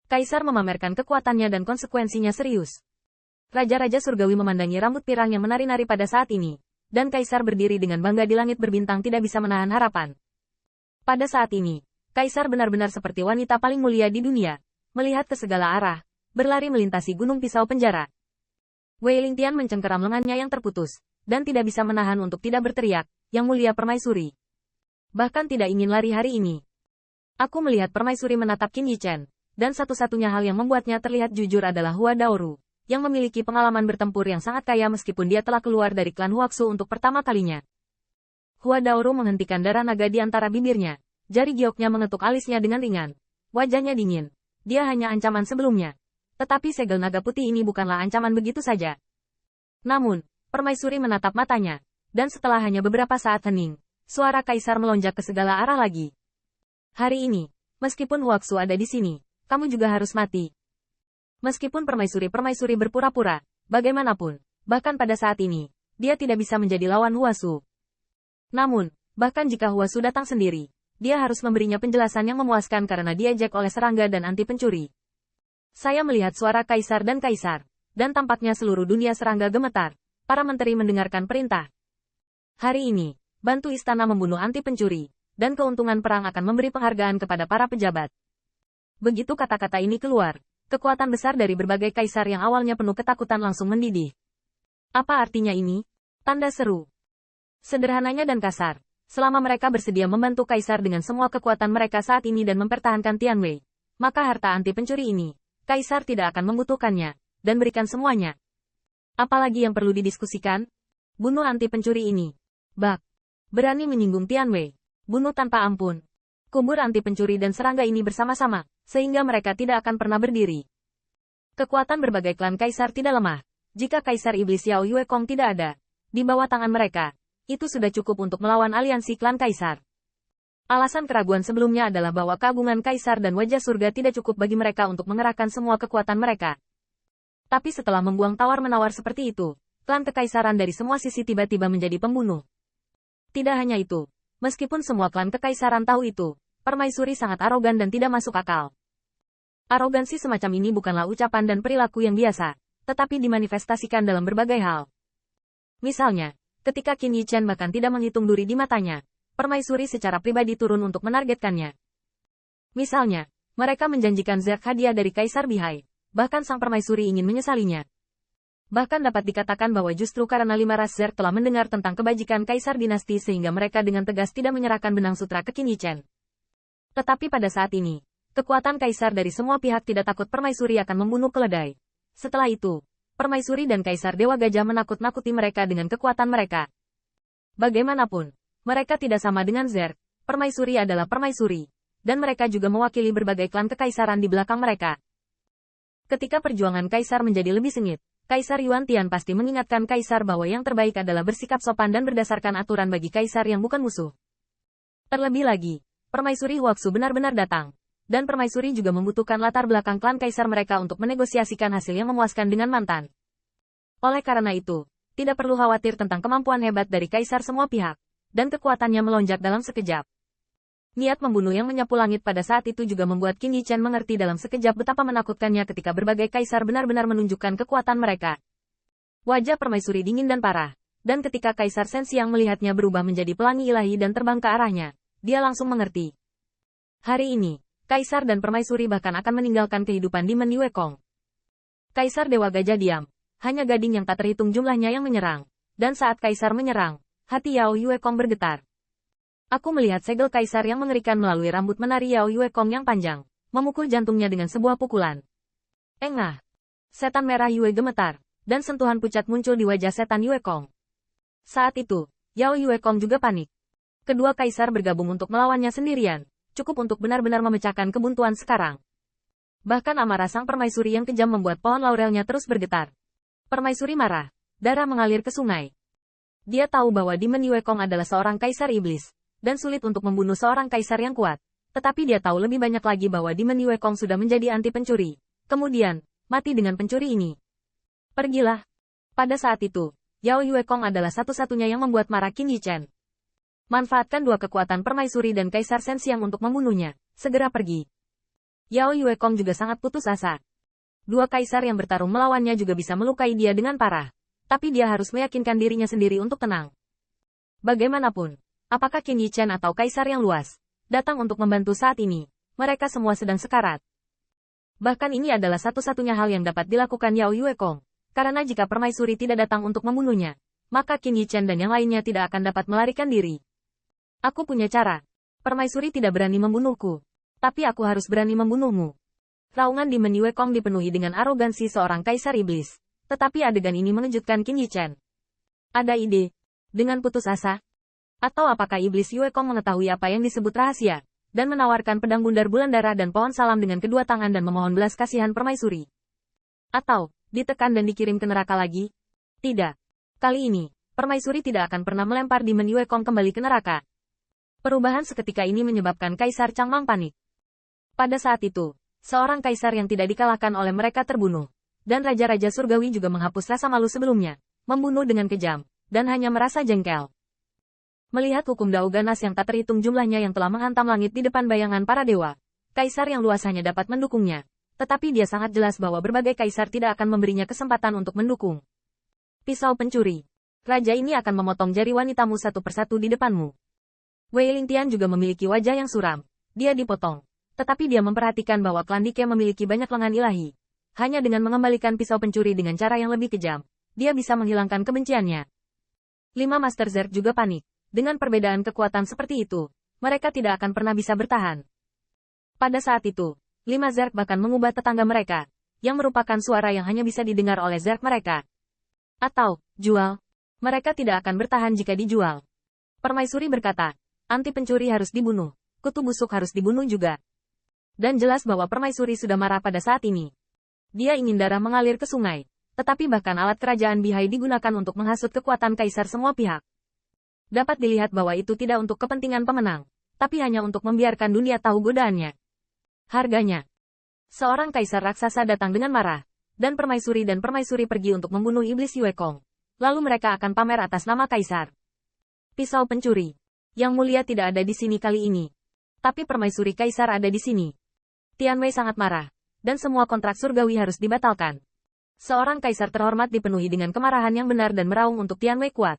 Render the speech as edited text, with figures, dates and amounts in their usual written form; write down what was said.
Kaisar memamerkan kekuatannya dan konsekuensinya serius. Raja-raja surgawi memandangi rambut pirang yang menari-nari pada saat ini, dan Kaisar berdiri dengan bangga di langit berbintang tidak bisa menahan harapan. Pada saat ini, Kaisar benar-benar seperti wanita paling mulia di dunia, melihat ke segala arah, berlari melintasi gunung pisau penjara. Wei Lingtian mencengkeram lengannya yang terputus, dan tidak bisa menahan untuk tidak berteriak, "Yang mulia permaisuri." Bahkan tidak ingin lari hari ini. Aku melihat permaisuri menatap Qin Yichen, dan satu-satunya hal yang membuatnya terlihat jujur adalah Hua Daoru, yang memiliki pengalaman bertempur yang sangat kaya meskipun dia telah keluar dari klan Huaxu untuk pertama kalinya. Hua Daoru menghentikan darah naga di antara bibirnya, jari gioknya mengetuk alisnya dengan ringan. Wajahnya dingin. Dia hanya ancaman sebelumnya. Tetapi segel naga putih ini bukanlah ancaman begitu saja. Namun, permaisuri menatap matanya, dan setelah hanya beberapa saat hening, suara Kaisar melonjak ke segala arah lagi. Hari ini, meskipun Huaxu ada di sini, kamu juga harus mati. Meskipun permaisuri-permaisuri berpura-pura, bagaimanapun, bahkan pada saat ini, dia tidak bisa menjadi lawan Huaxu. Namun, bahkan jika Huaxu datang sendiri, dia harus memberinya penjelasan yang memuaskan karena diejek oleh serangga dan anti pencuri. Saya melihat suara Kaisar, dan tampaknya seluruh dunia serangga gemetar. Para menteri mendengarkan perintah. Hari ini, bantu istana membunuh anti pencuri, dan keuntungan perang akan memberi penghargaan kepada para pejabat. Begitu kata-kata ini keluar, kekuatan besar dari berbagai kaisar yang awalnya penuh ketakutan langsung mendidih. Apa artinya ini? Tanda seru. Sederhananya dan kasar, selama mereka bersedia membantu kaisar dengan semua kekuatan mereka saat ini dan mempertahankan Tianwei, maka harta anti pencuri ini, kaisar tidak akan membutuhkannya, dan berikan semuanya. Apalagi yang perlu didiskusikan? Bunuh anti pencuri ini. Bak. Berani menyinggung Tianwei. Bunuh tanpa ampun. Kubur anti pencuri dan serangga ini bersama-sama, sehingga mereka tidak akan pernah berdiri. Kekuatan berbagai klan kaisar tidak lemah. Jika Kaisar Iblis Yao Yue Kong tidak ada, di bawah tangan mereka, itu sudah cukup untuk melawan aliansi klan kaisar. Alasan keraguan sebelumnya adalah bahwa keagungan kaisar dan wajah surga tidak cukup bagi mereka untuk mengerahkan semua kekuatan mereka. Tapi setelah membuang tawar-menawar seperti itu, klan kekaisaran dari semua sisi tiba-tiba menjadi pembunuh. Tidak hanya itu, meskipun semua klan kekaisaran tahu itu, permaisuri sangat arogan dan tidak masuk akal. Arogansi semacam ini bukanlah ucapan dan perilaku yang biasa, tetapi dimanifestasikan dalam berbagai hal. Misalnya, ketika Qin Yichen bahkan tidak menghitung duri di matanya, permaisuri secara pribadi turun untuk menargetkannya. Misalnya, mereka menjanjikan zerk hadiah dari Kaisar Bihai, bahkan sang permaisuri ingin menyesalinya. Bahkan dapat dikatakan bahwa justru karena 5 ras zerk telah mendengar tentang kebajikan Kaisar Dinasti sehingga mereka dengan tegas tidak menyerahkan benang sutra ke Qin Yichen. Tetapi pada saat ini, kekuatan Kaisar dari semua pihak tidak takut permaisuri akan membunuh keledai. Setelah itu, permaisuri dan Kaisar Dewa Gajah menakut-nakuti mereka dengan kekuatan mereka. Bagaimanapun, mereka tidak sama dengan zerk, permaisuri adalah permaisuri, dan mereka juga mewakili berbagai klan kekaisaran di belakang mereka. Ketika perjuangan Kaisar menjadi lebih sengit, Kaisar Yuan Tian pasti mengingatkan Kaisar bahwa yang terbaik adalah bersikap sopan dan berdasarkan aturan bagi Kaisar yang bukan musuh. Terlebih lagi, permaisuri Huaxu benar-benar datang. Dan permaisuri juga membutuhkan latar belakang klan kaisar mereka untuk menegosiasikan hasil yang memuaskan dengan mantan. Oleh karena itu, tidak perlu khawatir tentang kemampuan hebat dari kaisar semua pihak, dan kekuatannya melonjak dalam sekejap. Niat membunuh yang menyapu langit pada saat itu juga membuat Qin Yichen mengerti dalam sekejap betapa menakutkannya ketika berbagai kaisar benar-benar menunjukkan kekuatan mereka. Wajah permaisuri dingin dan parah, dan ketika Kaisar Shen Xiang melihatnya berubah menjadi pelangi ilahi dan terbang ke arahnya, dia langsung mengerti. Hari ini, Kaisar dan permaisuri bahkan akan meninggalkan kehidupan di Men Yue Kong. Kaisar Dewa Gajah diam. Hanya gading yang tak terhitung jumlahnya yang menyerang. Dan saat Kaisar menyerang, hati Yao Yue Kong bergetar. Aku melihat segel Kaisar yang mengerikan melalui rambut menari Yao Yue Kong yang panjang, memukul jantungnya dengan sebuah pukulan. Engah! Setan merah Yue gemetar, dan sentuhan pucat muncul di wajah setan Yue Kong. Saat itu, Yao Yue Kong juga panik. Kedua Kaisar bergabung untuk melawannya sendirian. Cukup untuk benar-benar memecahkan kebuntuan sekarang. Bahkan amarah sang permaisuri yang kejam membuat pohon laurelnya terus bergetar. Permaisuri marah. Darah mengalir ke sungai. Dia tahu bahwa Demon Yue Kong adalah seorang kaisar iblis, dan sulit untuk membunuh seorang kaisar yang kuat. Tetapi dia tahu lebih banyak lagi bahwa Demon Yue Kong sudah menjadi anti pencuri. Kemudian, mati dengan pencuri ini. Pergilah. Pada saat itu, Yao Yue Kong adalah satu-satunya yang membuat marah Qin Yichen. Manfaatkan dua kekuatan permaisuri dan Kaisar Shen Xiang untuk membunuhnya. Segera pergi. Yao Yuekong juga sangat putus asa. Dua kaisar yang bertarung melawannya juga bisa melukai dia dengan parah. Tapi dia harus meyakinkan dirinya sendiri untuk tenang. Bagaimanapun, apakah Qin Yichen atau kaisar yang luas datang untuk membantu saat ini? Mereka semua sedang sekarat. Bahkan ini adalah satu-satunya hal yang dapat dilakukan Yao Yuekong. Karena jika permaisuri tidak datang untuk membunuhnya, maka Qin Yichen dan yang lainnya tidak akan dapat melarikan diri. Aku punya cara. Permaisuri tidak berani membunuhku. Tapi aku harus berani membunuhmu. Raungan di Yuekong dipenuhi dengan arogansi seorang kaisar iblis. Tetapi adegan ini mengejutkan Qin Yichen. Ada ide? Dengan putus asa? Atau apakah iblis Yuekong mengetahui apa yang disebut rahasia, dan menawarkan pedang bundar bulan darah dan pohon salam dengan kedua tangan dan memohon belas kasihan permaisuri? Atau, ditekan dan dikirim ke neraka lagi? Tidak. Kali ini, permaisuri tidak akan pernah melempar Demon Yuekong kembali ke neraka. Perubahan seketika ini menyebabkan Kaisar Changmang panik. Pada saat itu, seorang kaisar yang tidak dikalahkan oleh mereka terbunuh, dan Raja-Raja Surgawi juga menghapus rasa malu sebelumnya, membunuh dengan kejam, dan hanya merasa jengkel. Melihat hukum Dao ganas yang tak terhitung jumlahnya yang telah menghantam langit di depan bayangan para dewa, kaisar yang luas hanya dapat mendukungnya, tetapi dia sangat jelas bahwa berbagai kaisar tidak akan memberinya kesempatan untuk mendukung. Pisau pencuri. Raja ini akan memotong jari wanitamu satu persatu di depanmu. Wei Lingtian juga memiliki wajah yang suram. Dia dipotong. Tetapi dia memperhatikan bahwa klan Dike memiliki banyak lengan ilahi. Hanya dengan mengembalikan pisau pencuri dengan cara yang lebih kejam, dia bisa menghilangkan kebenciannya. 5 Master Zerg juga panik. Dengan perbedaan kekuatan seperti itu, mereka tidak akan pernah bisa bertahan. Pada saat itu, 5 Zerg bahkan mengubah tetangga mereka, yang merupakan suara yang hanya bisa didengar oleh Zerg mereka. Atau, jual. Mereka tidak akan bertahan jika dijual. Permaisuri berkata, anti pencuri harus dibunuh, kutu busuk harus dibunuh juga. Dan jelas bahwa permaisuri sudah marah pada saat ini. Dia ingin darah mengalir ke sungai, tetapi bahkan alat kerajaan Bihai digunakan untuk menghasut kekuatan kaisar semua pihak. Dapat dilihat bahwa itu tidak untuk kepentingan pemenang, tapi hanya untuk membiarkan dunia tahu godaannya. Harganya. Seorang kaisar raksasa datang dengan marah, dan permaisuri pergi untuk membunuh iblis Yuekong. Lalu mereka akan pamer atas nama kaisar. Pisau pencuri. Yang mulia tidak ada di sini kali ini. Tapi permaisuri kaisar ada di sini. Tianwei sangat marah, dan semua kontrak surgawi harus dibatalkan. Seorang kaisar terhormat dipenuhi dengan kemarahan yang benar dan meraung untuk Tianwei kuat.